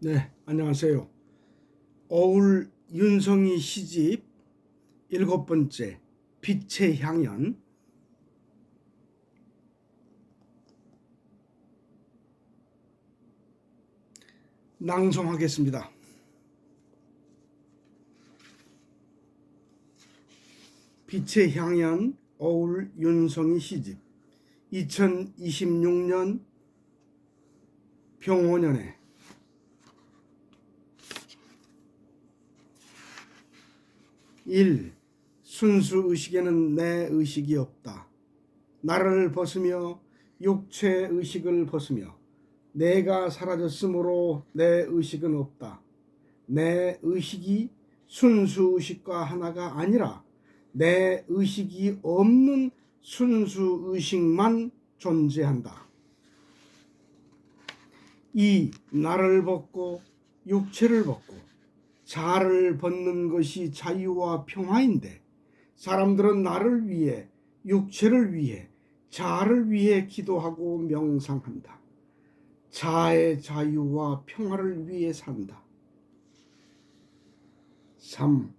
네, 안녕하세요. 어울 윤성희 시집 7번째 빛의 향연 낭송하겠습니다. 빛의 향연 어울 윤성희 시집 2026년 병오년에 순수 의식에는 내 의식이 없다. 나를 벗으며 육체 의식을 벗으며 내가 사라졌으므로 내 의식은 없다. 내 의식이 순수 의식과 하나가 아니라 내 의식이 없는 순수 의식만 존재한다. 이 나를 벗고 육체를 벗고 자를 벗는 것이 자유와 평화인데 사람들은 나를 위해 육체를 위해 자를 위해 기도하고 명상한다. 자의 자유와 평화를 위해 산다. 3.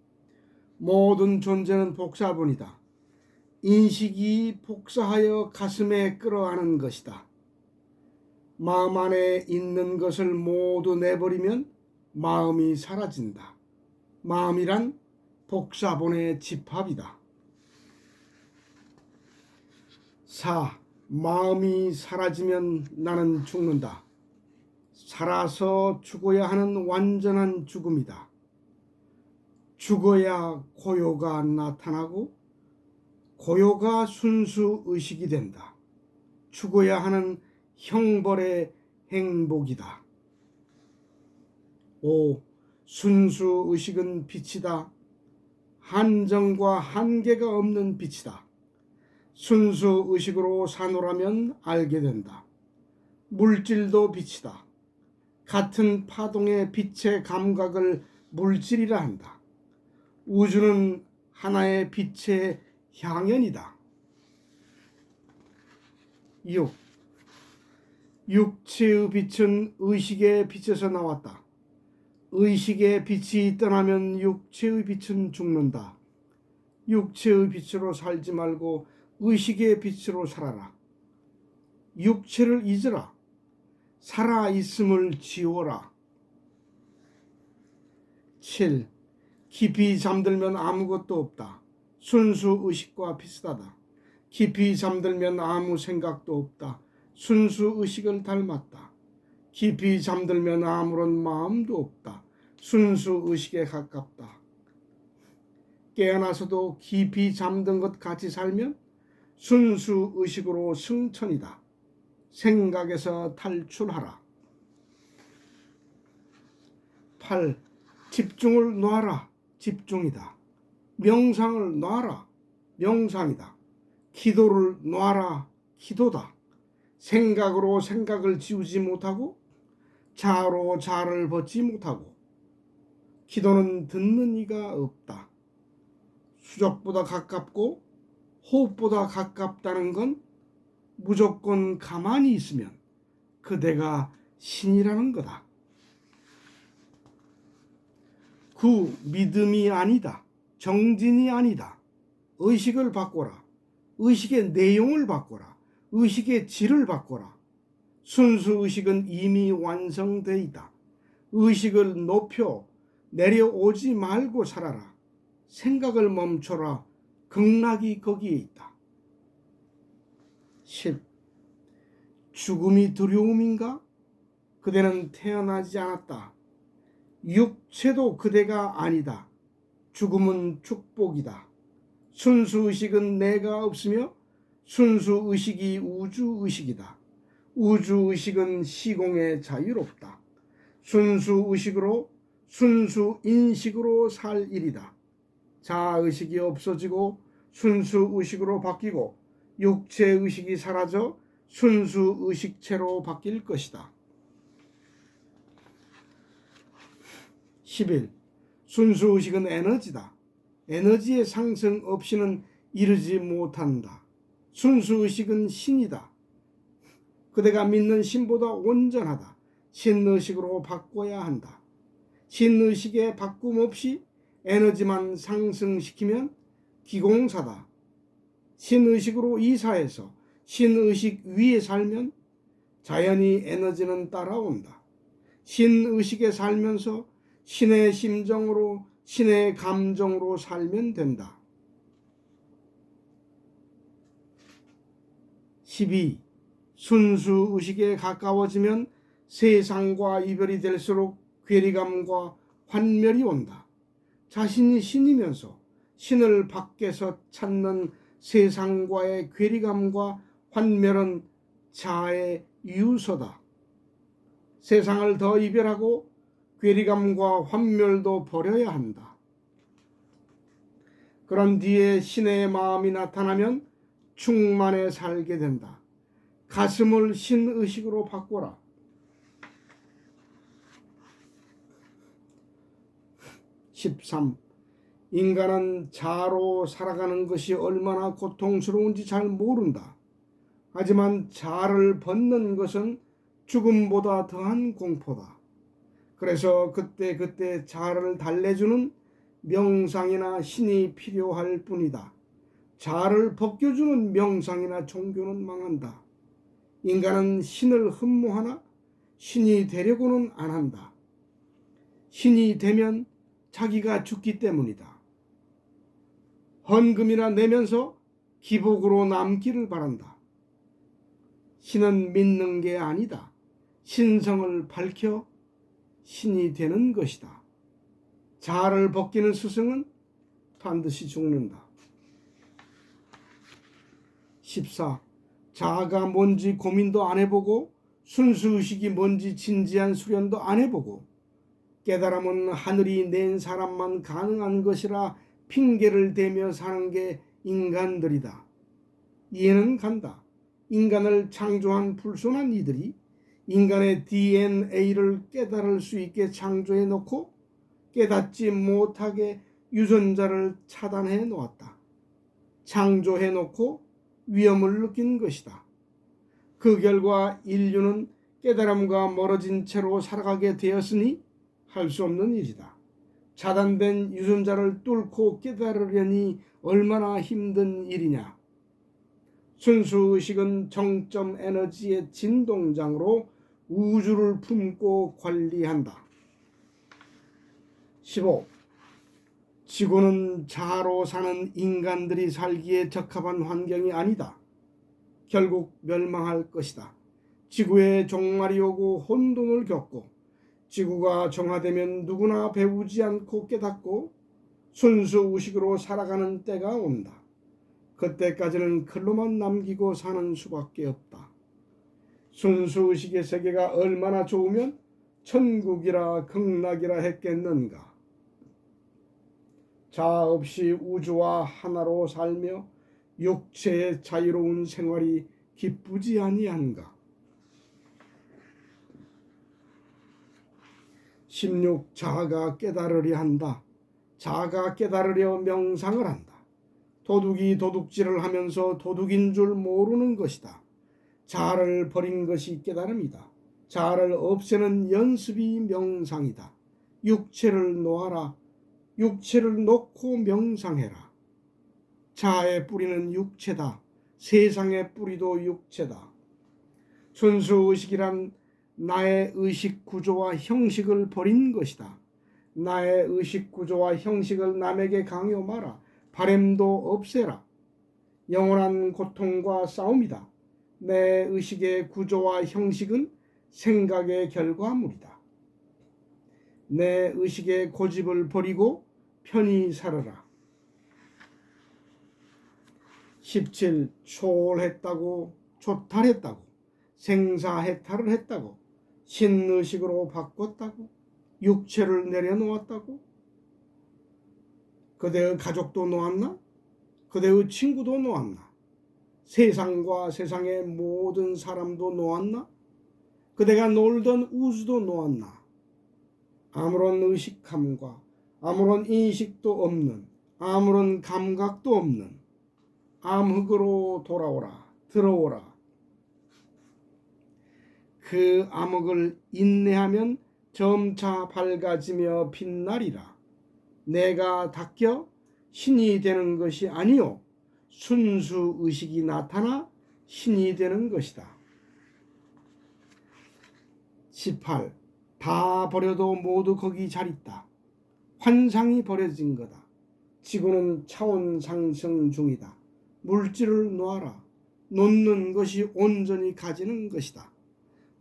모든 존재는 복사본이다. 인식이 복사하여 가슴에 끌어안은 것이다. 마음 안에 있는 것을 모두 내버리면 마음이 사라진다. 마음이란 복사본의 집합이다. 4. 마음이 사라지면 나는 죽는다. 살아서 죽어야 하는 완전한 죽음이다. 죽어야 고요가 나타나고 고요가 순수 의식이 된다. 죽어야 하는 형벌의 행복이다. 5. 순수 의식은 빛이다. 한정과 한계가 없는 빛이다. 순수 의식으로 사노라면 알게 된다. 물질도 빛이다. 같은 파동의 빛의 감각을 물질이라 한다. 우주는 하나의 빛의 향연이다. 6. 육체의 빛은 의식의 빛에서 나왔다. 의식의 빛이 떠나면 육체의 빛은 죽는다. 육체의 빛으로 살지 말고 의식의 빛으로 살아라. 육체를 잊어라. 살아있음을 지워라. 7. 깊이 잠들면 아무것도 없다. 순수 의식과 비슷하다. 깊이 잠들면 아무 생각도 없다. 순수 의식을 닮았다. 깊이 잠들면 아무런 마음도 없다. 순수 의식에 가깝다. 깨어나서도 깊이 잠든 것 같이 살면 순수 의식으로 승천이다. 생각에서 탈출하라. 8. 집중을 놔라. 집중이다. 명상을 놔라. 명상이다. 기도를 놔라. 기도다. 생각으로 생각을 지우지 못하고 자로 자를 벗지 못하고 기도는 듣는 이가 없다. 수족보다 가깝고 호흡보다 가깝다는 건 무조건 가만히 있으면 그대가 신이라는 거다. 9. 믿음이 아니다. 정진이 아니다. 의식을 바꿔라. 의식의 내용을 바꿔라. 의식의 질을 바꿔라. 순수 의식은 이미 완성되어 있다. 의식을 높여 내려오지 말고 살아라. 생각을 멈춰라. 극락이 거기에 있다. 10. 죽음이 두려움인가? 그대는 태어나지 않았다. 육체도 그대가 아니다. 죽음은 축복이다. 순수의식은 내가 없으며 순수의식이 우주의식이다. 우주의식은 시공에 자유롭다. 순수의식으로 순수인식으로 살 일이다. 자의식이 없어지고 순수의식으로 바뀌고 육체의식이 사라져 순수의식체로 바뀔 것이다. 11. 순수의식은 에너지다. 에너지의 상승 없이는 이르지 못한다. 순수의식은 신이다. 그대가 믿는 신보다 온전하다. 신의식으로 바꿔야 한다. 신의식의 바꿈 없이 에너지만 상승시키면 기공사다. 신의식으로 이사해서 신의식 위에 살면 자연히 에너지는 따라온다. 신의식에 살면서 신의 심정으로 신의 감정으로 살면 된다. 12. 순수의식에 가까워지면 세상과 이별이 될수록 괴리감과 환멸이 온다. 자신이 신이면서 신을 밖에서 찾는 세상과의 괴리감과 환멸은 자아의 유서다. 세상을 더 이별하고 괴리감과 환멸도 버려야 한다. 그런 뒤에 신의 마음이 나타나면 충만해 살게 된다. 가슴을 신의식으로 바꿔라. 13. 인간은 자아로 살아가는 것이 얼마나 고통스러운지 잘 모른다. 하지만 자아를 벗는 것은 죽음보다 더한 공포다. 그래서 그때 자아를 달래주는 명상이나 신이 필요할 뿐이다. 자아를 벗겨주는 명상이나 종교는 망한다. 인간은 신을 흠모하나 신이 되려고는 안 한다. 신이 되면 자기가 죽기 때문이다. 헌금이나 내면서 기복으로 남기를 바란다. 신은 믿는 게 아니다. 신성을 밝혀 신이 되는 것이다. 자아를 벗기는 스승은 반드시 죽는다. 14. 자아가 뭔지 고민도 안 해보고 순수의식이 뭔지 진지한 수련도 안 해보고 깨달음은 하늘이 낸 사람만 가능한 것이라 핑계를 대며 사는 게 인간들이다. 이해는 간다. 인간을 창조한 불손한 이들이 인간의 DNA를 깨달을 수 있게 창조해 놓고 깨닫지 못하게 유전자를 차단해 놓았다. 창조해 놓고 위험을 느낀 것이다. 그 결과 인류는 깨달음과 멀어진 채로 살아가게 되었으니 할 수 없는 일이다. 차단된 유전자를 뚫고 깨달으려니 얼마나 힘든 일이냐. 순수의식은 정점 에너지의 진동장으로 우주를 품고 관리한다. 15. 지구는 자아로 사는 인간들이 살기에 적합한 환경이 아니다. 결국 멸망할 것이다. 지구에 종말이 오고 혼돈을 겪고 지구가 정화되면 누구나 배우지 않고 깨닫고 순수의식으로 살아가는 때가 온다. 그때까지는 글로만 남기고 사는 수밖에 없다. 순수의식의 세계가 얼마나 좋으면 천국이라 극락이라 했겠는가. 자아 없이 우주와 하나로 살며 육체의 자유로운 생활이 기쁘지 아니한가. 16. 자아가 깨달으려 한다. 자아가 깨달으려 명상을 한다. 도둑이 도둑질을 하면서 도둑인 줄 모르는 것이다. 자아를 버린 것이 깨달음이다. 자아를 없애는 연습이 명상이다. 육체를 놓아라. 육체를 놓고 명상해라. 자아의 뿌리는 육체다. 세상의 뿌리도 육체다. 순수의식이란 나의 의식 구조와 형식을 버린 것이다. 나의 의식 구조와 형식을 남에게 강요 마라. 바램도 없애라. 영원한 고통과 싸움이다. 내 의식의 구조와 형식은 생각의 결과물이다. 내 의식의 고집을 버리고 편히 살아라. 17. 초월했다고, 초탈했다고, 생사해탈을 했다고, 신의식으로 바꿨다고, 육체를 내려놓았다고. 그대의 가족도 놓았나? 그대의 친구도 놓았나? 세상과 세상의 모든 사람도 놓았나? 그대가 놀던 우주도 놓았나? 아무런 의식함과 아무런 인식도 없는, 아무런 감각도 없는 암흑으로 돌아오라, 들어오라. 그 암흑을 인내하면 점차 밝아지며 빛나리라. 내가 닦여 신이 되는 것이 아니요 순수 의식이 나타나 신이 되는 것이다. 18. 다 버려도 모두 거기 잘 있다. 환상이 버려진 거다. 지구는 차원 상승 중이다. 물질을 놓아라. 놓는 것이 온전히 가지는 것이다.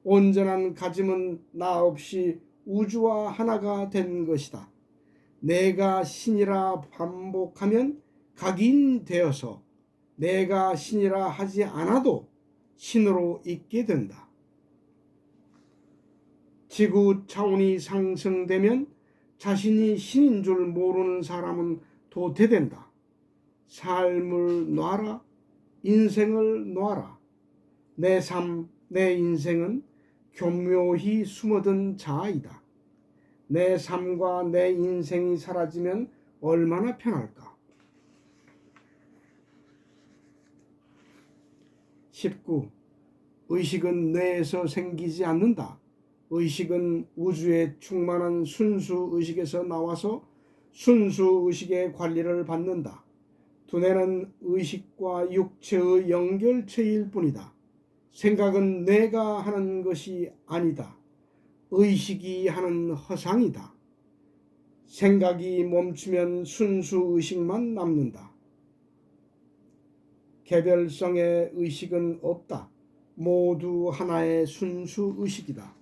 온전한 가짐은 나 없이 우주와 하나가 된 것이다. 내가 신이라 반복하면 각인되어서 내가 신이라 하지 않아도 신으로 있게 된다. 지구 차원이 상승되면 자신이 신인 줄 모르는 사람은 도태된다. 삶을 놔라. 인생을 놔라. 내 삶, 내 인생은 교묘히 숨어든 자아이다. 내 삶과 내 인생이 사라지면 얼마나 편할까? 19. 의식은 뇌에서 생기지 않는다. 의식은 우주의 충만한 순수 의식에서 나와서 순수 의식의 관리를 받는다. 두뇌는 의식과 육체의 연결체일 뿐이다. 생각은 뇌가 하는 것이 아니다. 의식이 하는 허상이다. 생각이 멈추면 순수 의식만 남는다. 개별성의 의식은 없다. 모두 하나의 순수 의식이다.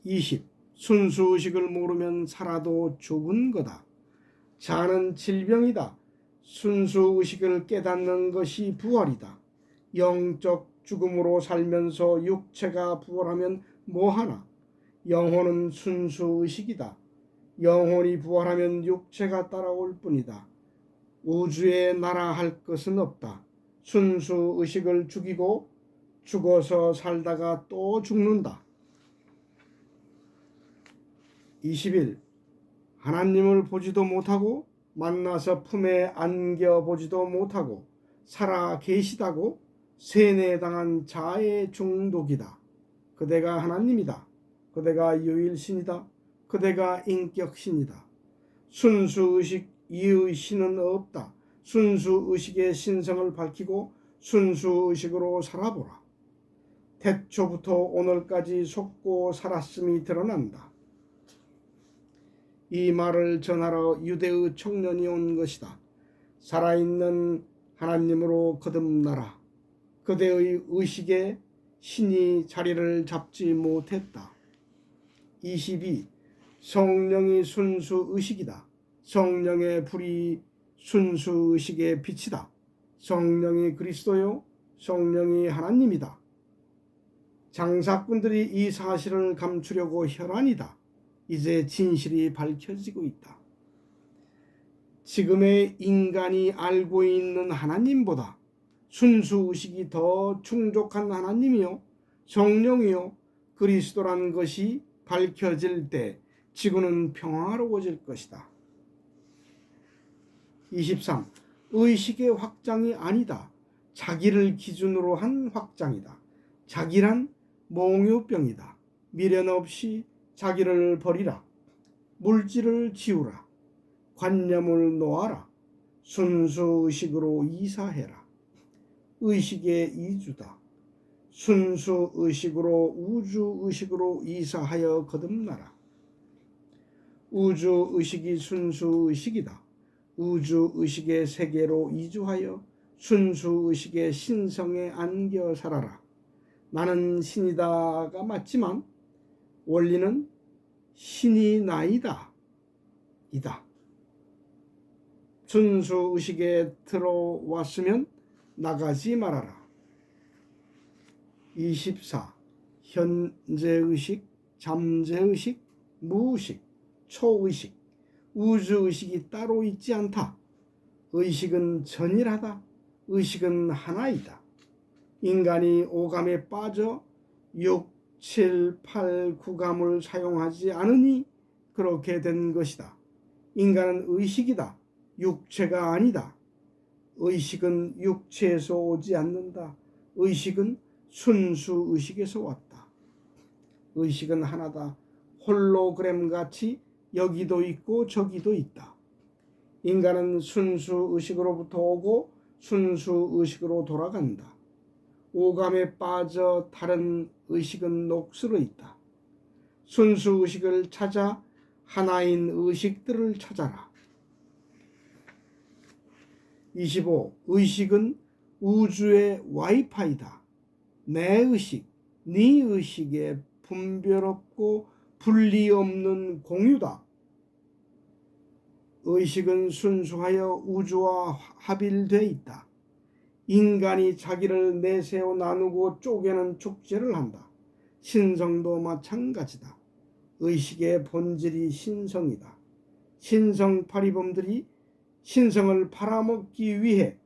20. 순수의식을 모르면 살아도 죽은 거다. 자는 질병이다. 순수의식을 깨닫는 것이 부활이다. 영적 죽음으로 살면서 육체가 부활하면 뭐하나? 영혼은 순수의식이다. 영혼이 부활하면 육체가 따라올 뿐이다. 우주에 날아할 것은 없다. 순수의식을 죽이고 죽어서 살다가 또 죽는다. 21. 하나님을 보지도 못하고 만나서 품에 안겨보지도 못하고 살아 계시다고 세뇌당한 자아의 중독이다. 그대가 하나님이다. 그대가 유일신이다. 그대가 인격신이다. 순수의식 이의 신은 없다. 순수의식의 신성을 밝히고 순수의식으로 살아보라. 태초부터 오늘까지 속고 살았음이 드러난다. 이 말을 전하러 유대의 청년이 온 것이다. 살아있는 하나님으로 거듭나라. 그대의 의식에 신이 자리를 잡지 못했다. 22. 성령이 순수 의식이다. 성령의 불이 순수 의식의 빛이다. 성령이 그리스도요, 성령이 하나님이다. 장사꾼들이 이 사실을 감추려고 혈안이다. 이제 진실이 밝혀지고 있다. 지금의 인간이 알고 있는 하나님보다 순수의식이 더 충족한 하나님이요 성령이요 그리스도란 것이 밝혀질 때 지구는 평화로워질 것이다. 23. 의식의 확장이 아니다. 자기를 기준으로 한 확장이다. 자기란 몽유병이다. 미련 없이 자기를 버리라. 물질을 지우라. 관념을 놓아라. 순수의식으로 이사해라. 의식의 이주다. 순수의식으로 우주의식으로 이사하여 거듭나라. 우주의식이 순수의식이다. 우주의식의 세계로 이주하여 순수의식의 신성에 안겨 살아라. 나는 신이다가 맞지만 원리는 신이 나이다 이다. 순수의식에 들어왔으면 나가지 말아라. 24. 현재의식, 잠재의식, 무의식, 초의식, 우주의식이 따로 있지 않다. 의식은 전일하다. 의식은 하나이다. 인간이 오감에 빠져 6, 7, 8, 9감을 사용하지 않으니 그렇게 된 것이다. 인간은 의식이다. 육체가 아니다. 의식은 육체에서 오지 않는다. 의식은 순수 의식에서 왔다. 의식은 하나다. 홀로그램 같이 여기도 있고 저기도 있다. 인간은 순수 의식으로부터 오고 순수 의식으로 돌아간다. 오감에 빠져 다른 의식은 녹슬어 있다. 순수 의식을 찾아 하나인 의식들을 찾아라. 25. 의식은 우주의 와이파이다. 내 의식, 네 의식의 분별 없고 분리 없는 공유다. 의식은 순수하여 우주와 합일돼 있다. 인간이 자기를 내세워 나누고 쪼개는 축제를 한다. 신성도 마찬가지다. 의식의 본질이 신성이다. 신성파리범들이 신성을 팔아먹기 위해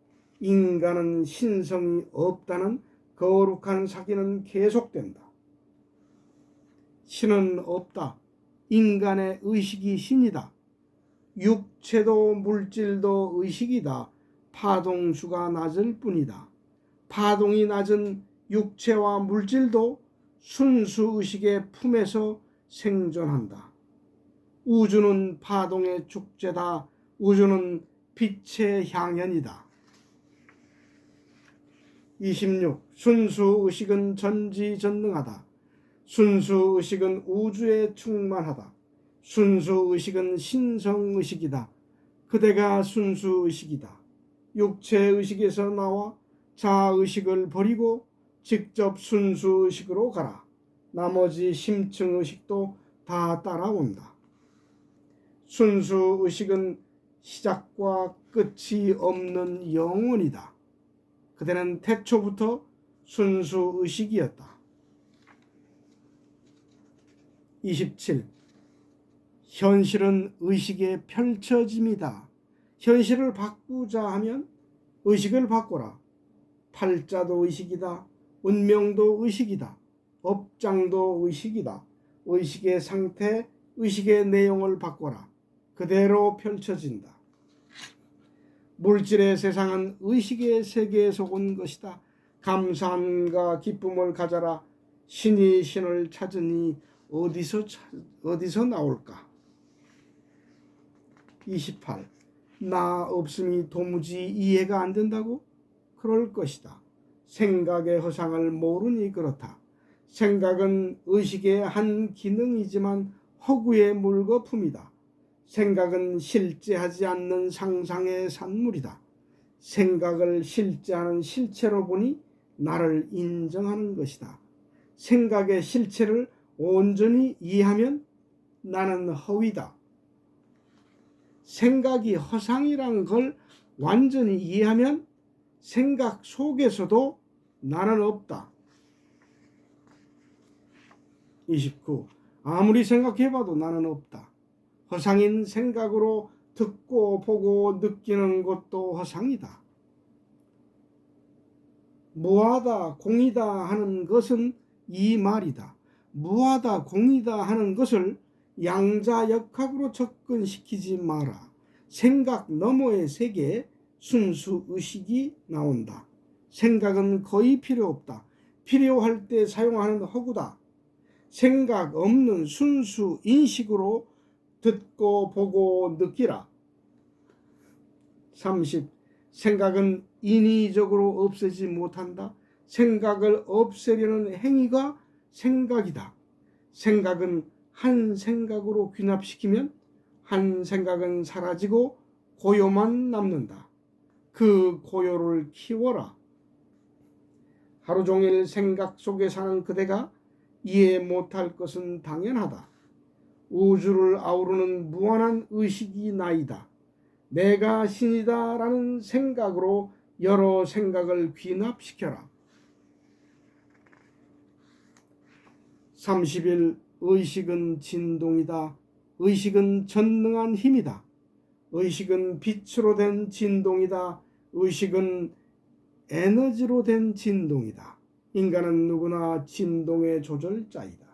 인간은 신성이 없다는 거룩한 사기는 계속된다. 신은 없다. 인간의 의식이 신이다. 육체도 물질도 의식이다. 파동수가 낮을 뿐이다. 파동이 낮은 육체와 물질도 순수 의식의 품에서 생존한다. 우주는 파동의 축제다. 우주는 빛의 향연이다. 26. 순수 의식은 전지전능하다. 순수 의식은 우주에 충만하다. 순수 의식은 신성 의식이다. 그대가 순수 의식이다. 육체 의식에서 나와 자아 의식을 버리고 직접 순수 의식으로 가라. 나머지 심층 의식도 다 따라온다. 순수 의식은 시작과 끝이 없는 영원이다. 그대는 태초부터 순수 의식이었다. 27. 현실은 의식의 펼쳐짐이다. 현실을 바꾸자 하면 의식을 바꿔라. 팔자도 의식이다. 운명도 의식이다. 업장도 의식이다. 의식의 상태, 의식의 내용을 바꿔라. 그대로 펼쳐진다. 물질의 세상은 의식의 세계에 속은 것이다. 감사함과 기쁨을 가져라. 신이 신을 찾으니 어디서 나올까? 28. 나 없음이 도무지 이해가 안 된다고? 그럴 것이다. 생각의 허상을 모르니 그렇다. 생각은 의식의 한 기능이지만 허구의 물거품이다. 생각은 실제하지 않는 상상의 산물이다. 생각을 실제하는 실체로 보니 나를 인정하는 것이다. 생각의 실체를 온전히 이해하면 나는 허위다. 생각이 허상이란 걸 완전히 이해하면 생각 속에서도 나는 없다. 29. 아무리 생각해봐도 나는 없다. 허상인 생각으로 듣고 보고 느끼는 것도 허상이다. 무하다 공이다 하는 것은 이 말이다. 무하다 공이다 하는 것을 양자역학으로 접근시키지 마라. 생각 너머의 세계에 순수 의식이 나온다. 생각은 거의 필요 없다. 필요할 때 사용하는 허구다. 생각 없는 순수 인식으로 듣고 보고 느끼라. 30. 생각은 인위적으로 없애지 못한다. 생각을 없애려는 행위가 생각이다. 생각은 한 생각으로 귀납시키면 한 생각은 사라지고 고요만 남는다. 그 고요를 키워라. 하루 종일 생각 속에 사는 그대가 이해 못할 것은 당연하다. 우주를 아우르는 무한한 의식이 나이다. 내가 신이다 라는 생각으로 여러 생각을 귀납시켜라. 30일 의식은 진동이다. 의식은 전능한 힘이다. 의식은 빛으로 된 진동이다. 의식은 에너지로 된 진동이다. 인간은 누구나 진동의 조절자이다.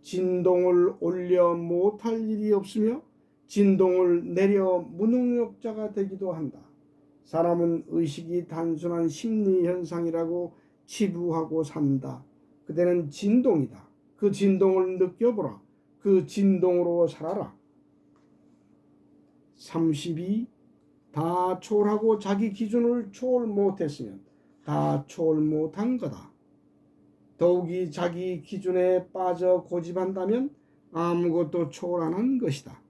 진동을 올려 못할 일이 없으며 진동을 내려 무능력자가 되기도 한다. 사람은 의식이 단순한 심리 현상이라고 치부하고 산다. 그대는 진동이다. 그 진동을 느껴보라. 그 진동으로 살아라. 32. 다 초월하고 자기 기준을 초월 못했으면 다 초월 못한 거다. 더욱이 자기 기준에 빠져 고집한다면 아무것도 초월 안 한 것이다.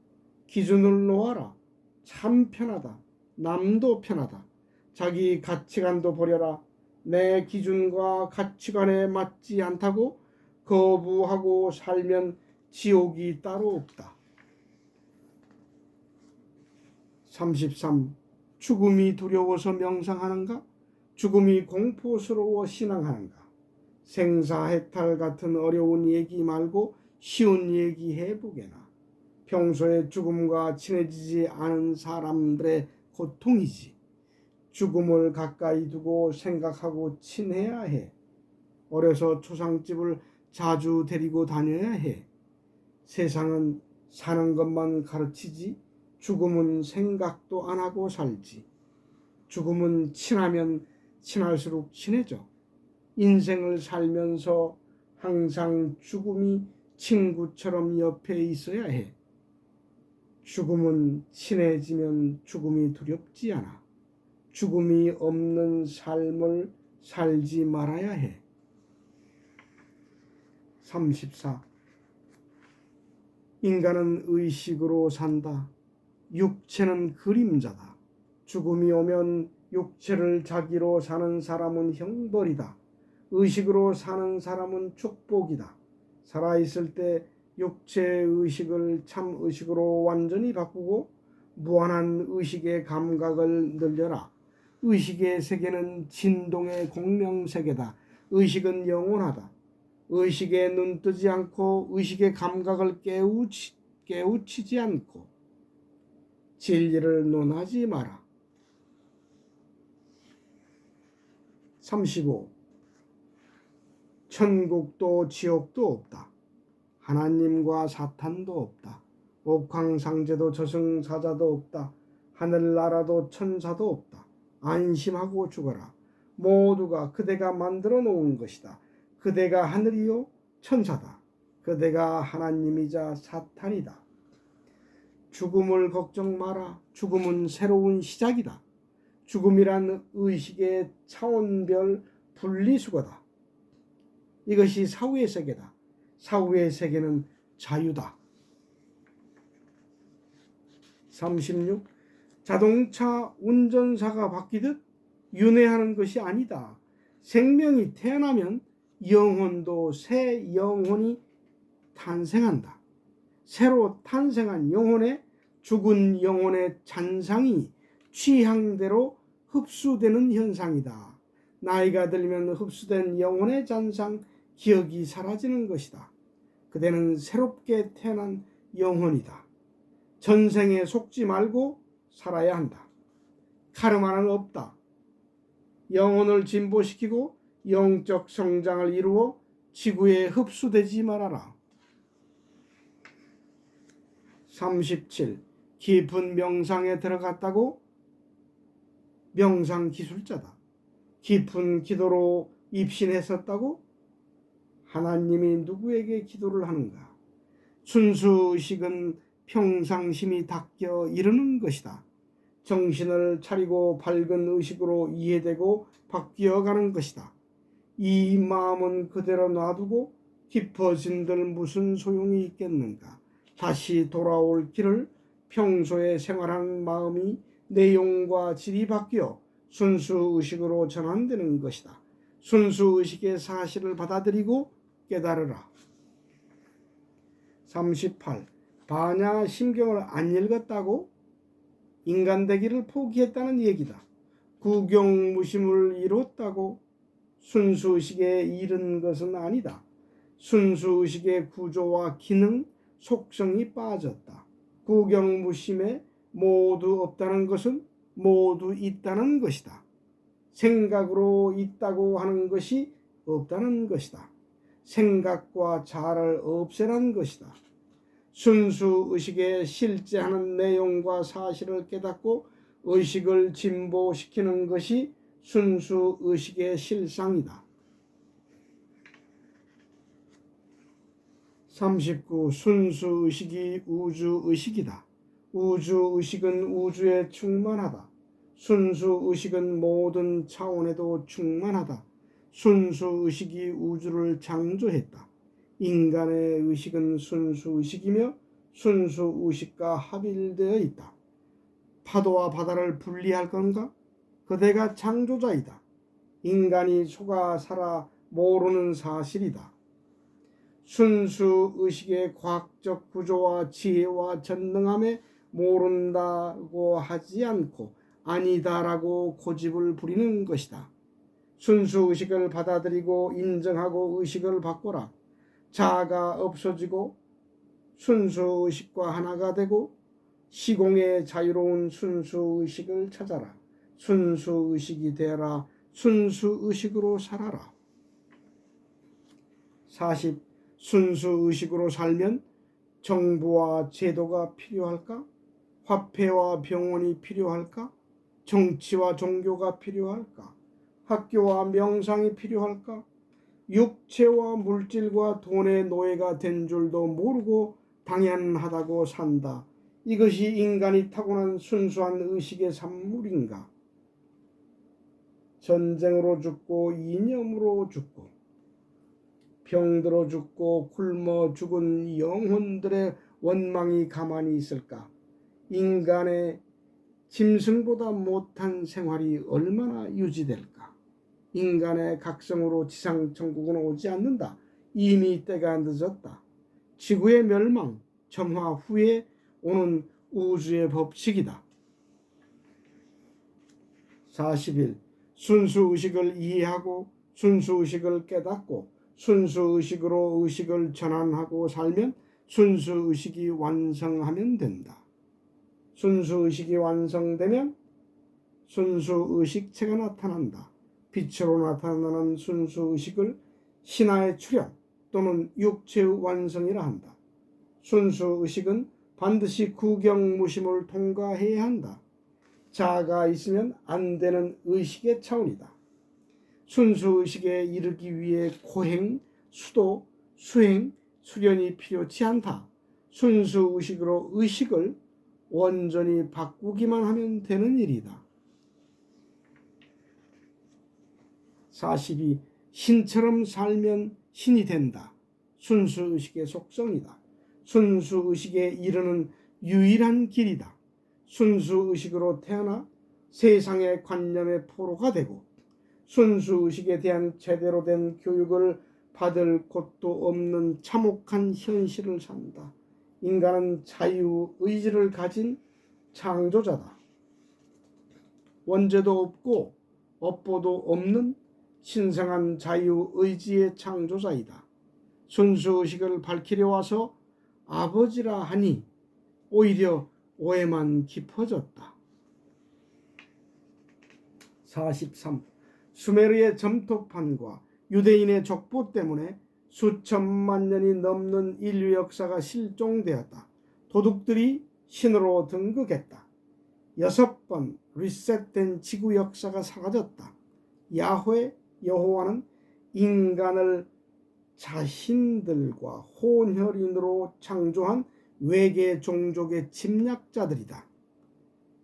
기준을 놓아라. 참 편하다. 남도 편하다. 자기 가치관도 버려라. 내 기준과 가치관에 맞지 않다고 거부하고 살면 지옥이 따로 없다. 33. 죽음이 두려워서 명상하는가? 죽음이 공포스러워 신앙하는가? 생사해탈 같은 어려운 얘기 말고 쉬운 얘기 해보게나. 평소에 죽음과 친해지지 않은 사람들의 고통이지. 죽음을 가까이 두고 생각하고 친해야 해. 어려서 초상집을 자주 데리고 다녀야 해. 세상은 사는 것만 가르치지 죽음은 생각도 안 하고 살지. 죽음은 친하면 친할수록 친해져. 인생을 살면서 항상 죽음이 친구처럼 옆에 있어야 해. 죽음은 친해지면 죽음이 두렵지 않아. 죽음이 없는 삶을 살지 말아야 해. 34. 인간은 의식으로 산다. 육체는 그림자다. 죽음이 오면 육체를 자기로 사는 사람은 형벌이다. 의식으로 사는 사람은 축복이다. 살아있을 때 육체의 의식을 참 의식으로 완전히 바꾸고 무한한 의식의 감각을 늘려라. 의식의 세계는 진동의 공명세계다. 의식은 영원하다. 의식에 눈뜨지 않고 의식의 감각을 깨우치지 않고 진리를 논하지 마라. 35. 천국도 지옥도 없다. 하나님과 사탄도 없다. 옥황상제도 저승사자도 없다. 하늘나라도 천사도 없다. 안심하고 죽어라. 모두가 그대가 만들어 놓은 것이다. 그대가 하늘이요 천사다. 그대가 하나님이자 사탄이다. 죽음을 걱정 마라. 죽음은 새로운 시작이다. 죽음이란 의식의 차원별 분리수거다. 이것이 사후의 세계다. 사후의 세계는 자유다. 36. 자동차 운전사가 바뀌듯 윤회하는 것이 아니다. 생명이 태어나면 영혼도 새 영혼이 탄생한다. 새로 탄생한 영혼에 죽은 영혼의 잔상이 취향대로 흡수되는 현상이다. 나이가 들면 흡수된 영혼의 잔상, 기억이 사라지는 것이다. 그대는 새롭게 태어난 영혼이다. 전생에 속지 말고 살아야 한다. 카르마는 없다. 영혼을 진보시키고 영적 성장을 이루어 지구에 흡수되지 말아라. 37. 깊은 명상에 들어갔다고 명상 기술자다. 깊은 기도로 입신했었다고 하나님이 누구에게 기도를 하는가? 순수의식은 평상심이 닦여 이르는 것이다. 정신을 차리고 밝은 의식으로 이해되고 바뀌어가는 것이다. 이 마음은 그대로 놔두고 깊어진들 무슨 소용이 있겠는가? 다시 돌아올 길을 평소에 생활하는 마음이 내용과 질이 바뀌어 순수의식으로 전환되는 것이다. 순수의식의 사실을 받아들이고 깨달으라. 38. 반야심경을 안 읽었다고 인간되기를 포기했다는 얘기다. 구경무심을 이뤘다고 순수의식에 이른 것은 아니다. 순수의식의 구조와 기능, 속성이 빠졌다. 구경무심에 모두 없다는 것은 모두 있다는 것이다. 생각으로 있다고 하는 것이 없다는 것이다. 생각과 자아를 없애라는 것이다. 순수 의식의 실제하는 내용과 사실을 깨닫고 의식을 진보시키는 것이 순수 의식의 실상이다. 39. 순수 의식이 우주 의식이다. 우주 의식은 우주에 충만하다. 순수 의식은 모든 차원에도 충만하다. 순수 의식이 우주를 창조했다. 인간의 의식은 순수 의식이며 순수 의식과 합일되어 있다. 파도와 바다를 분리할 건가? 그대가 창조자이다. 인간이 속아 살아 모르는 사실이다. 순수 의식의 과학적 구조와 지혜와 전능함에 모른다고 하지 않고 아니다라고 고집을 부리는 것이다. 순수 의식을 받아들이고 인정하고 의식을 바꿔라. 자아가 없어지고 순수 의식과 하나가 되고 시공의 자유로운 순수 의식을 찾아라. 순수 의식이 되어라. 순수 의식으로 살아라. 40. 순수 의식으로 살면 정부와 제도가 필요할까? 화폐와 병원이 필요할까? 정치와 종교가 필요할까? 학교와 명상이 필요할까? 육체와 물질과 돈의 노예가 된 줄도 모르고 당연하다고 산다. 이것이 인간이 타고난 순수한 의식의 산물인가? 전쟁으로 죽고 이념으로 죽고 병들어 죽고 굶어 죽은 영혼들의 원망이 가만히 있을까? 인간의 짐승보다 못한 생활이 얼마나 유지될까? 인간의 각성으로 지상천국은 오지 않는다. 이미 때가 늦었다. 지구의 멸망, 점화 후에 오는 우주의 법칙이다. 41. 순수의식을 이해하고 순수의식을 깨닫고 순수의식으로 의식을 전환하고 살면 순수의식이 완성하면 된다. 순수의식이 완성되면 순수의식체가 나타난다. 빛으로 나타나는 순수의식을 신화의 출현 또는 육체의 완성이라 한다. 순수의식은 반드시 구경무심을 통과해야 한다. 자아가 있으면 안 되는 의식의 차원이다. 순수의식에 이르기 위해 고행, 수도, 수행, 수련이 필요치 않다. 순수의식으로 의식을 온전히 바꾸기만 하면 되는 일이다. 42. 신처럼 살면 신이 된다. 순수의식의 속성이다. 순수의식에 이르는 유일한 길이다. 순수의식으로 태어나 세상의 관념의 포로가 되고 순수의식에 대한 제대로 된 교육을 받을 곳도 없는 참혹한 현실을 산다. 인간은 자유의지를 가진 창조자다. 원죄도 없고 업보도 없는 신성한 자유의지의 창조자이다. 순수의식을 밝히려 와서 아버지라 하니 오히려 오해만 깊어졌다. 43. 수메르의 점토판과 유대인의 족보 때문에 수천만 년이 넘는 인류 역사가 실종되었다. 도둑들이 신으로 등극했다. 6번 리셋된 지구 역사가 사라졌다. 야훼 여호와는 인간을 자신들과 혼혈인으로 창조한 외계 종족의 침략자들이다.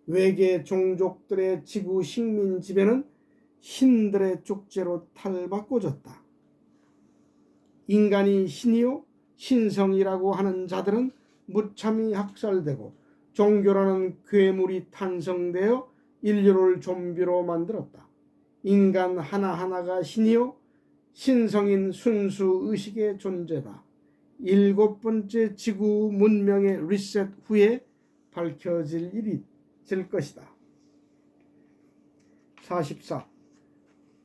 외계 종족들의 지구 식민 지배는 신들의 축제로 탈바꿔졌다. 인간이 신이요 신성이라고 하는 자들은 무참히 학살되고 종교라는 괴물이 탄생되어 인류를 좀비로 만들었다. 인간 하나하나가 신이요 신성인 순수의식의 존재다. 7번째 지구 문명의 리셋 후에 밝혀질 일이 될 것이다. 44.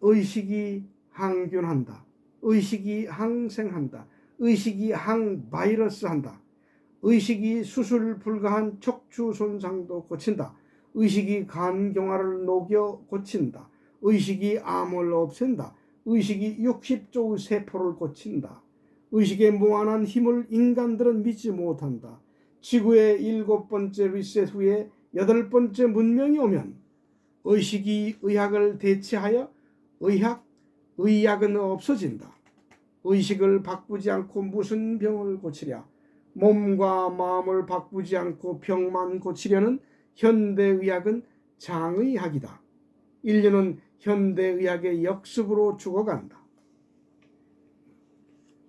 의식이 항균한다. 의식이 항생한다. 의식이 항바이러스한다. 의식이 수술 불가한 척추 손상도 고친다. 의식이 간경화를 녹여 고친다. 의식이 암을 없앤다. 의식이 60조의 세포를 고친다. 의식의 무한한 힘을 인간들은 믿지 못한다. 지구의 7번째 리셋 후에 8번째 문명이 오면 의식이 의학을 대체하여 의학은 없어진다. 의식을 바꾸지 않고 무슨 병을 고치랴. 몸과 마음을 바꾸지 않고 병만 고치려는 현대의학은 장의학이다. 인류는 현대의학의 역습으로 죽어간다.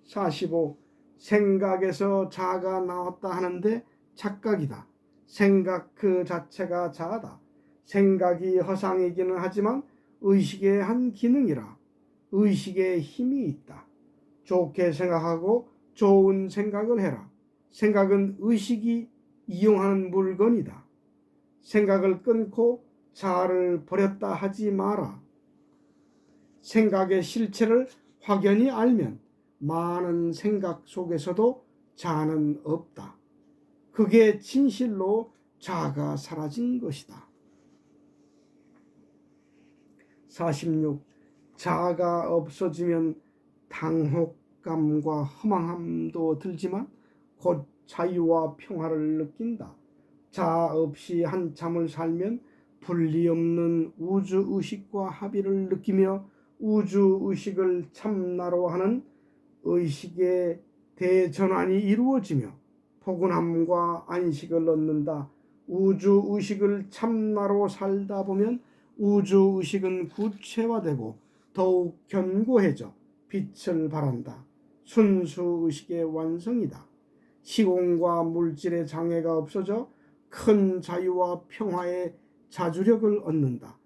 45. 생각에서 자아가 나왔다 하는데 착각이다. 생각 그 자체가 자아다. 생각이 허상이기는 하지만 의식의 한 기능이라. 의식에 힘이 있다. 좋게 생각하고 좋은 생각을 해라. 생각은 의식이 이용하는 물건이다. 생각을 끊고 자아를 버렸다 하지 마라. 생각의 실체를 확연히 알면 많은 생각 속에서도 자아는 없다. 그게 진실로 자아가 사라진 것이다. 46. 자아가 없어지면 당혹감과 허망함도 들지만 곧 자유와 평화를 느낀다. 자아 없이 한참을 살면 분리 없는 우주의식과 합의를 느끼며 우주의식을 참나로 하는 의식의 대전환이 이루어지며 포근함과 안식을 얻는다. 우주의식을 참나로 살다 보면 우주의식은 구체화되고 더욱 견고해져 빛을 발한다. 순수의식의 완성이다. 시공과 물질의 장애가 없어져 큰 자유와 평화의 자주력을 얻는다.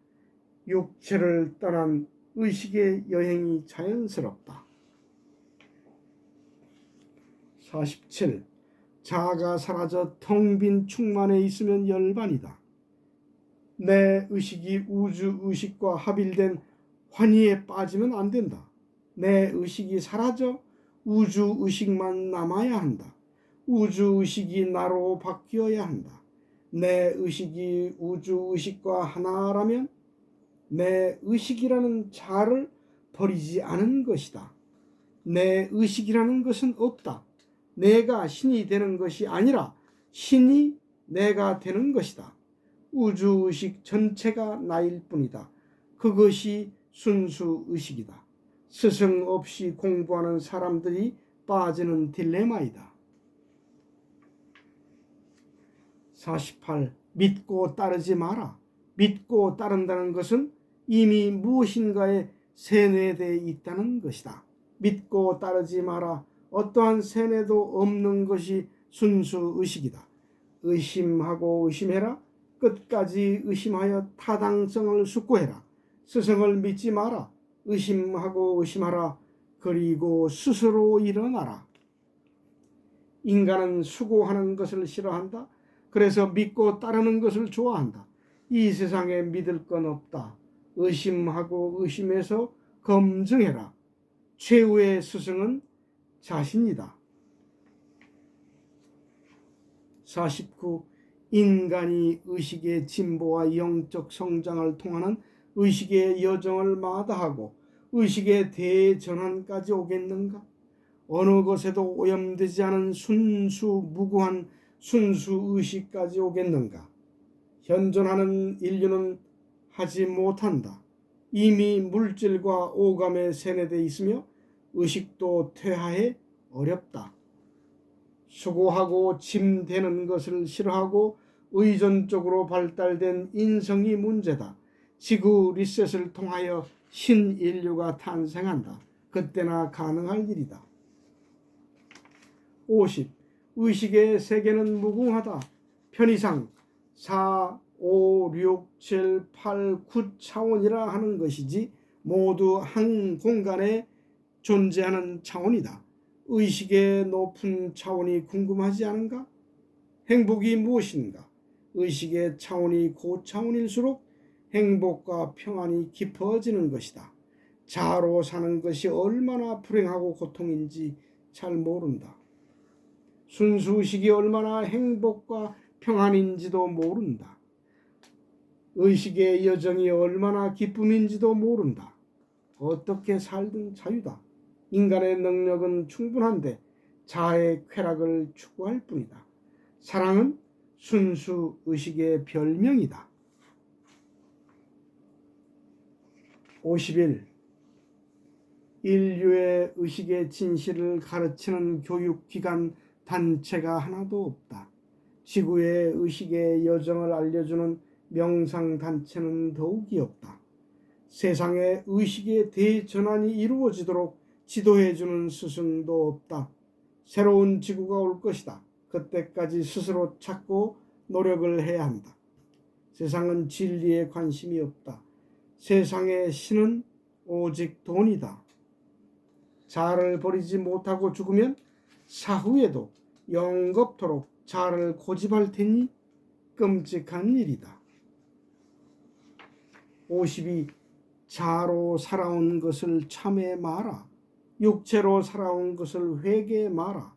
육체를 떠난 의식의 여행이 자연스럽다. 47. 자아가 사라져 텅 빈 충만에 있으면 열반이다. 내 의식이 우주의식과 합일된 환희에 빠지면 안 된다. 내 의식이 사라져 우주의식만 남아야 한다. 우주의식이 나로 바뀌어야 한다. 내 의식이 우주의식과 하나라면 내 의식이라는 자아를 버리지 않은 것이다. 내 의식이라는 것은 없다. 내가 신이 되는 것이 아니라 신이 내가 되는 것이다. 우주의식 전체가 나일 뿐이다. 그것이 순수의식이다. 스승 없이 공부하는 사람들이 빠지는 딜레마이다. 48. 믿고 따르지 마라. 믿고 따른다는 것은 이미 무엇인가에 세뇌되어 있다는 것이다. 믿고 따르지 마라. 어떠한 세뇌도 없는 것이 순수의식이다. 의심하고 의심해라. 끝까지 의심하여 타당성을 숙고해라. 스승을 믿지 마라. 의심하고 의심하라. 그리고 스스로 일어나라. 인간은 수고하는 것을 싫어한다. 그래서 믿고 따르는 것을 좋아한다. 이 세상에 믿을 건 없다. 의심하고 의심해서 검증해라. 최후의 스승은 자신이다. 49. 인간이 의식의 진보와 영적 성장을 통하는 의식의 여정을 마다하고 의식의 대전환까지 오겠는가? 어느 것에도 오염되지 않은 순수무구한 순수의식까지 오겠는가? 현존하는 인류는 하지 못한다. 이미 물질과 오감에 세뇌되어 있으며 의식도 퇴화해 어렵다. 수고하고 짐 되는 것을 싫어하고 의존적으로 발달된 인성이 문제다. 지구 리셋을 통하여 신인류가 탄생한다. 그때나 가능할 일이다. 50. 의식의 세계는 무궁하다. 편의상 4, 5, 6, 7, 8, 9 차원이라 하는 것이지 모두 한 공간에 존재하는 차원이다. 의식의 높은 차원이 궁금하지 않은가? 행복이 무엇인가? 의식의 차원이 고차원일수록 행복과 평안이 깊어지는 것이다. 자아로 사는 것이 얼마나 불행하고 고통인지 잘 모른다. 순수의식이 얼마나 행복과 평안인지도 모른다. 의식의 여정이 얼마나 기쁨인지도 모른다. 어떻게 살든 자유다. 인간의 능력은 충분한데 자아의 쾌락을 추구할 뿐이다. 사랑은 순수 의식의 별명이다. 51. 인류의 의식의 진실을 가르치는 교육기관 단체가 하나도 없다. 지구의 의식의 여정을 알려주는 명상단체는 더욱이 없다. 세상의 의식의 대전환이 이루어지도록 지도해주는 스승도 없다. 새로운 지구가 올 것이다. 그때까지 스스로 찾고 노력을 해야 한다. 세상은 진리에 관심이 없다. 세상의 신은 오직 돈이다. 자아를 버리지 못하고 죽으면 사후에도 영겁토록 자아를 고집할 테니 끔찍한 일이다. 52. 자아로 살아온 것을 참회 마라. 육체로 살아온 것을 회개해 마라.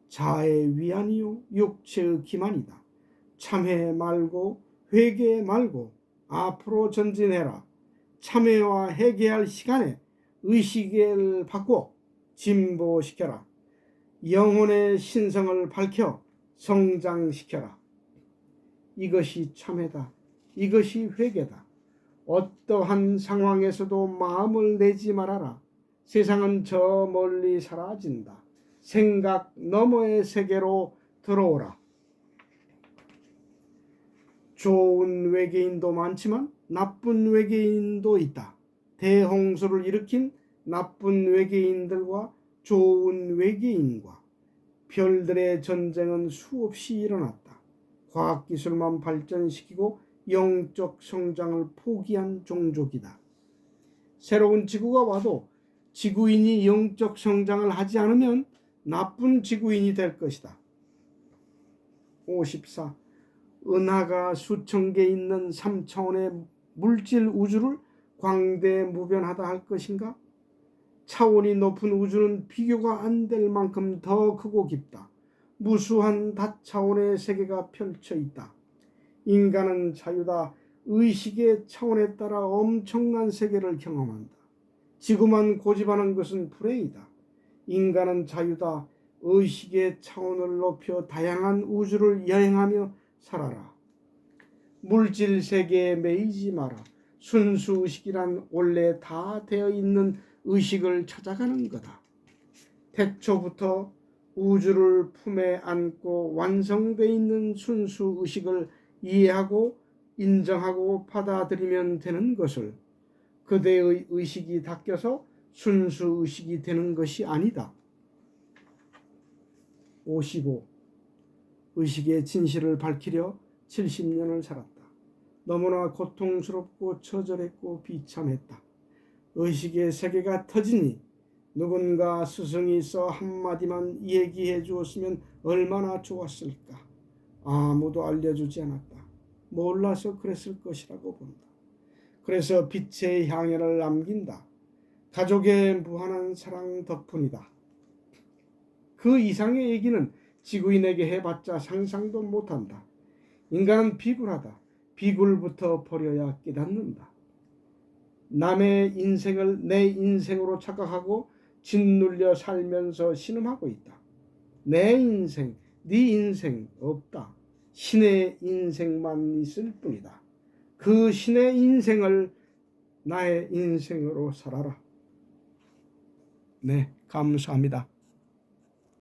자아의 위안이요 육체의 기만이다. 참회 말고 회개 말고 앞으로 전진해라. 참회와 회개할 시간에 의식을 바꿔 진보시켜라. 영혼의 신성을 밝혀 성장시켜라. 이것이 참회다. 이것이 회개다. 어떠한 상황에서도 마음을 내지 말아라. 세상은 저 멀리 사라진다. 생각 너머의 세계로 들어오라. 좋은 외계인도 많지만 나쁜 외계인도 있다. 대홍수를 일으킨 나쁜 외계인들과 좋은 외계인과 별들의 전쟁은 수없이 일어났다. 과학기술만 발전시키고 영적 성장을 포기한 종족이다. 새로운 지구가 와도 지구인이 영적 성장을 하지 않으면 나쁜 지구인이 될 것이다. 54. 은하가 수천 개 있는 3차원의 물질 우주를 광대무변하다 할 것인가? 차원이 높은 우주는 비교가 안 될 만큼 더 크고 깊다. 무수한 다차원의 세계가 펼쳐 있다. 인간은 자유다. 의식의 차원에 따라 엄청난 세계를 경험한다. 지구만 고집하는 것은 불행이다. 인간은 자유다. 의식의 차원을 높여 다양한 우주를 여행하며 살아라. 물질 세계에 매이지 마라. 순수 의식이란 원래 다 되어 있는 의식을 찾아가는 거다. 태초부터 우주를 품에 안고 완성되어 있는 순수 의식을 이해하고 인정하고 받아들이면 되는 것을 그대의 의식이 닦여서 순수 의식이 되는 것이 아니다. 55. 의식의 진실을 밝히려 70년을 살았다. 너무나 고통스럽고 처절했고 비참했다. 의식의 세계가 터지니 누군가 스승이 있어 한마디만 얘기해 주었으면 얼마나 좋았을까. 아무도 알려주지 않았다. 몰라서 그랬을 것이라고 본다. 그래서 빛의 향연을 남긴다. 가족의 무한한 사랑 덕분이다. 그 이상의 얘기는 지구인에게 해봤자 상상도 못한다. 인간은 비굴하다. 비굴부터 버려야 깨닫는다. 남의 인생을 내 인생으로 착각하고 짓눌려 살면서 신음하고 있다. 내 인생, 네 인생 없다. 신의 인생만 있을 뿐이다. 그 신의 인생을 나의 인생으로 살아라. 네, 감사합니다.